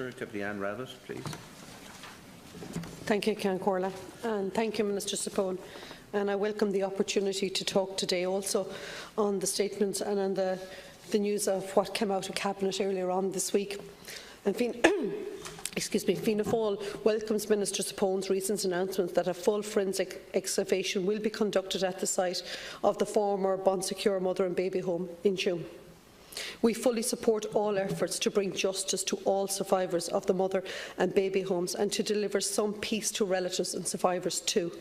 Deputy Anne Rabbitte, please. Thank you, Ceann Comhairle, and thank you, Minister Sapone. And I welcome the opportunity to talk today also on the statements and on the news of what came out of Cabinet earlier on this week. And Fianna Fáil welcomes Minister Sapone's recent announcement that a full forensic excavation will be conducted at the site of the former Bon Secure Mother and Baby Home in Tuam. We fully support all efforts to bring justice to all survivors of the mother and baby homes and to deliver some peace to relatives and survivors too.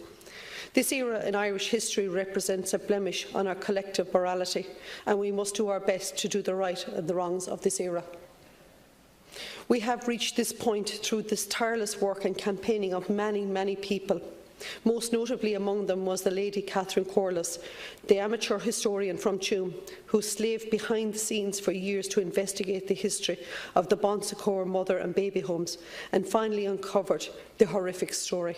This era in Irish history represents a blemish on our collective morality, and we must do our best to do the right and the wrongs of this era. We have reached this point through this tireless work and campaigning of many people. Most notably among them was the lady Catherine Corliss, the amateur historian from Tuam, who slaved behind the scenes for years to investigate the history of the Bon Secours mother and baby homes and finally uncovered the horrific story.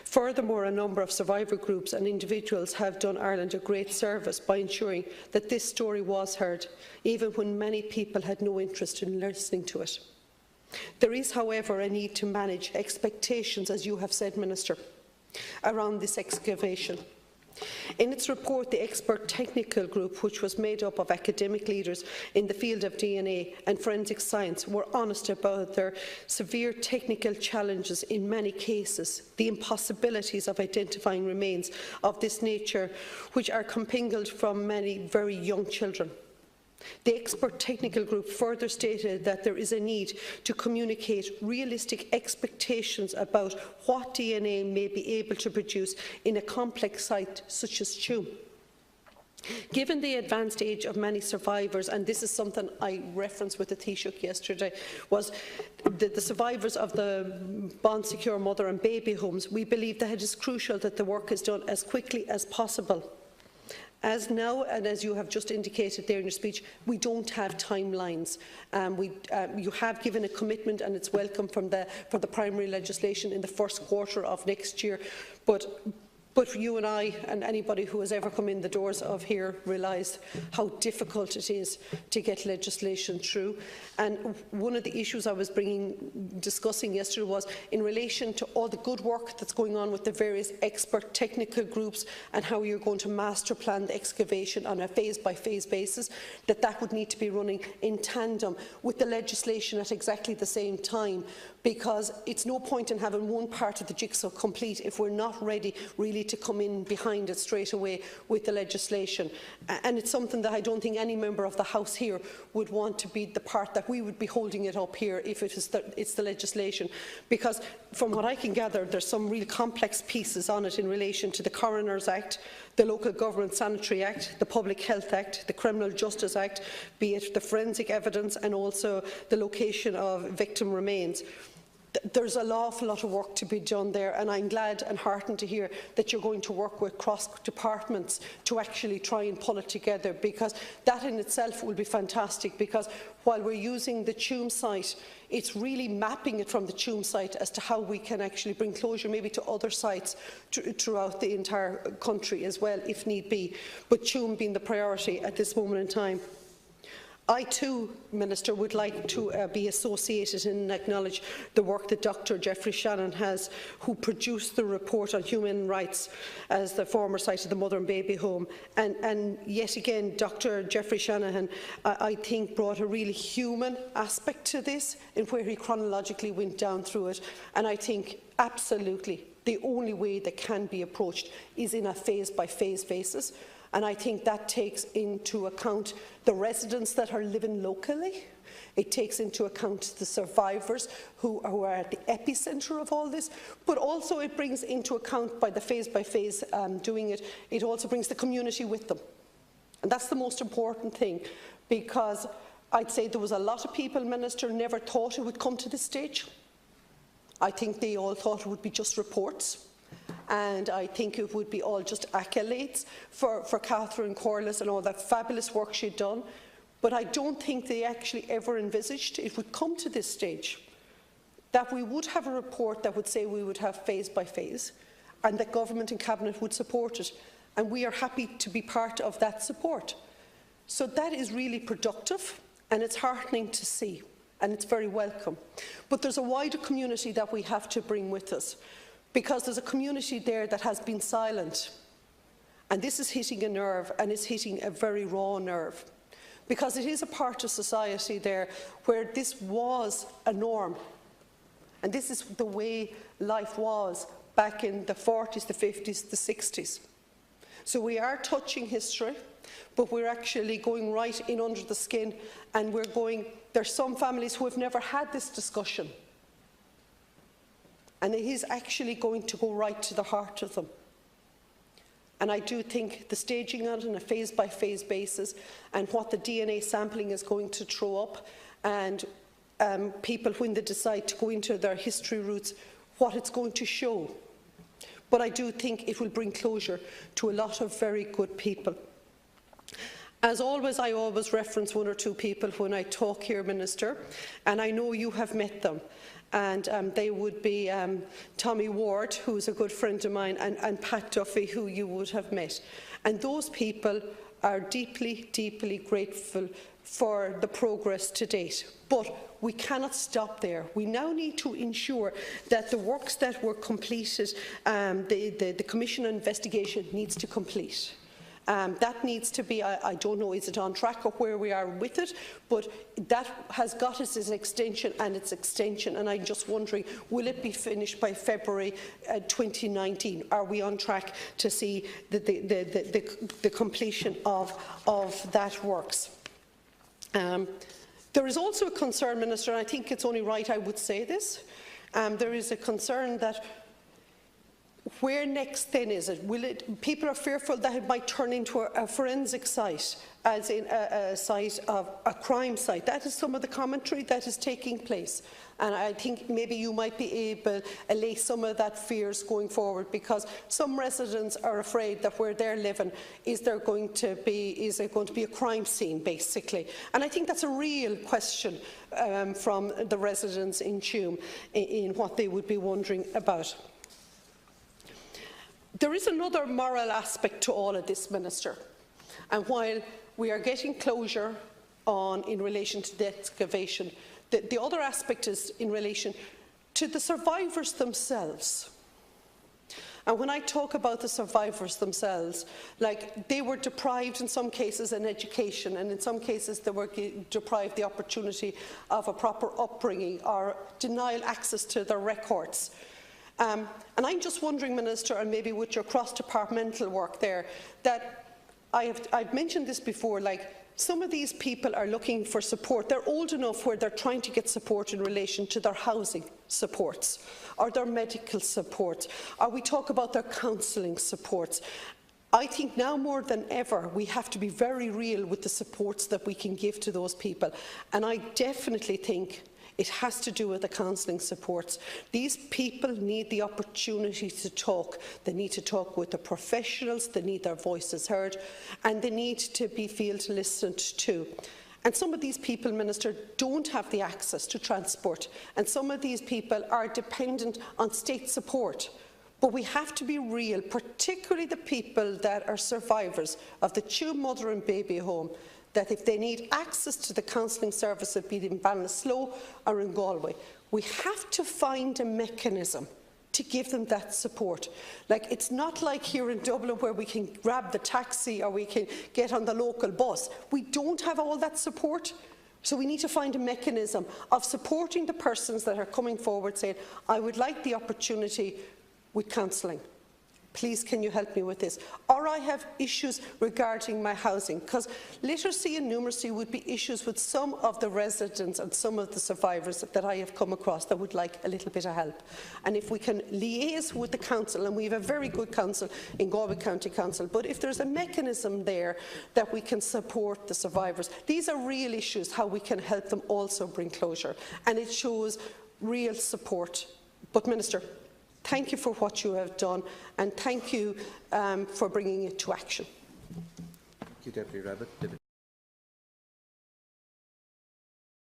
Furthermore, a number of survivor groups and individuals have done Ireland a great service by ensuring that this story was heard, even when many people had no interest in listening to it. There is, however, a need to manage expectations, as you have said, Minister, around this excavation. In its report, the expert technical group, which was made up of academic leaders in the field of DNA and forensic science, were honest about their severe technical challenges in many cases, the impossibilities of identifying remains of this nature, which are commingled from many very young children. The expert technical group further stated that there is a need to communicate realistic expectations about what DNA may be able to produce in a complex site such as Tuam. Given the advanced age of many survivors, and this is something I referenced with the Taoiseach yesterday, was the survivors of the Bon Secure Mother and Baby homes, we believe that it is crucial that the work is done as quickly as possible. As now, and as you have just indicated there in your speech, we don't have timelines. You have given a commitment, and it's welcome for the primary legislation in the first quarter of next year. But you and I and anybody who has ever come in the doors of here realise how difficult it is to get legislation through. And one of the issues I was discussing yesterday was in relation to all the good work that's going on with the various expert technical groups and how you're going to master plan the excavation on a phase-by-phase basis, that would need to be running in tandem with the legislation at exactly the same time, because it's no point in having one part of the jigsaw complete if we're not ready really to come in behind it straight away with the legislation. And it's something that I don't think any member of the House here would want to be the part that we would be holding it up here if it's the legislation, because from what I can gather there's some really complex pieces on it in relation to the Coroners Act, the Local Government Sanitary Act, the Public Health Act, the Criminal Justice Act, be it the forensic evidence and also the location of victim remains. There's an awful lot of work to be done there, and I'm glad and heartened to hear that you're going to work with cross-departments to actually try and pull it together, because that in itself will be fantastic, because while we're using the Tuam site, it's really mapping it from the Tuam site as to how we can actually bring closure maybe to other sites throughout the entire country as well, if need be, but Tuam being the priority at this moment in time. I too, Minister, would like to be associated and acknowledge the work that Dr Geoffrey Shannon has, who produced the report on human rights as the former site of the Mother and Baby Home. And yet again, Dr Geoffrey Shanahan, I think, brought a really human aspect to this, in where he chronologically went down through it. And I think absolutely the only way that can be approached is in a phase-by-phase basis. And I think that takes into account the residents that are living locally. It takes into account the survivors who are at the epicentre of all this, but also it brings into account, by the phase-by-phase doing it, it also brings the community with them. And that's the most important thing, because I'd say there was a lot of people, Minister, never thought it would come to this stage. I think they all thought it would be just reports. And I think it would be all just accolades for Catherine Corliss and all that fabulous work she'd done. But I don't think they actually ever envisaged it would come to this stage, that we would have a report that would say we would have phase by phase, and that Government and Cabinet would support it. And we are happy to be part of that support. So that is really productive, and it's heartening to see. and it's very welcome. But there's a wider community that we have to bring with us, because there's a community there that has been silent. And this is hitting a nerve, and it's hitting a very raw nerve, because it is a part of society there where this was a norm. And this is the way life was back in the 40s, the 50s, the 60s. So we are touching history, but we're actually going right in under the skin, and there's some families who have never had this discussion. And it is actually going to go right to the heart of them. And I do think the staging on it on a phase-by-phase basis, and what the DNA sampling is going to throw up, and people, when they decide to go into their history roots, what it's going to show. But I do think it will bring closure to a lot of very good people. As always, I always reference one or two people when I talk here, Minister, and I know you have met them. And they would be Tommy Ward, who's a good friend of mine, and Pat Duffy, who you would have met. And those people are deeply, deeply grateful for the progress to date. But we cannot stop there. We now need to ensure that the works that were completed, the Commission investigation needs to complete. That needs to be, I don't know, is it on track or where we are with it, but that has got us as an extension and its extension, and I'm just wondering, will it be finished by February 2019? Are we on track to see the completion of that works? There is also a concern, Minister, and I think it's only right I would say this. There is a concern that where next then is it? People are fearful that it might turn into a forensic site, as in a site of a crime site. That is some of the commentary that is taking place. And I think maybe you might be able to allay some of that fears going forward, because some residents are afraid that where they're living, is it going to be a crime scene, basically? And I think that's a real question from the residents in Tuam in what they would be wondering about. There is another moral aspect to all of this, Minister, and while we are getting closure in relation to the excavation, the other aspect is in relation to the survivors themselves. And when I talk about the survivors themselves, like, they were deprived in some cases in education, and in some cases they were deprived the opportunity of a proper upbringing or denial access to their records. And I'm just wondering, Minister, and maybe with your cross-departmental work there, that I've mentioned this before, like, some of these people are looking for support. They're old enough where they're trying to get support in relation to their housing supports or their medical supports, or we talk about their counselling supports. I think now more than ever we have to be very real with the supports that we can give to those people, and I definitely think it has to do with the counselling supports. These people need the opportunity to talk. They need to talk with the professionals, they need their voices heard, and they need to feel listened to. And some of these people, Minister, don't have the access to transport, and some of these people are dependent on state support. But we have to be real, particularly the people that are survivors of the Tuam Mother and Baby Home, that if they need access to the counselling service, be it in Ballinasloe or in Galway, we have to find a mechanism to give them that support. Like, it's not like here in Dublin where we can grab the taxi or we can get on the local bus. We don't have all that support. So we need to find a mechanism of supporting the persons that are coming forward saying, I would like the opportunity with counselling. Please, can you help me with this? Or I have issues regarding my housing, because literacy and numeracy would be issues with some of the residents and some of the survivors that I have come across that would like a little bit of help. And if we can liaise with the council, and we have a very good council in Galway County Council, but if there's a mechanism there that we can support the survivors, these are real issues, how we can help them also bring closure. And it shows real support. But, Minister, thank you for what you have done, and thank you for bringing it to action. Thank you, Deputy Rabbitte.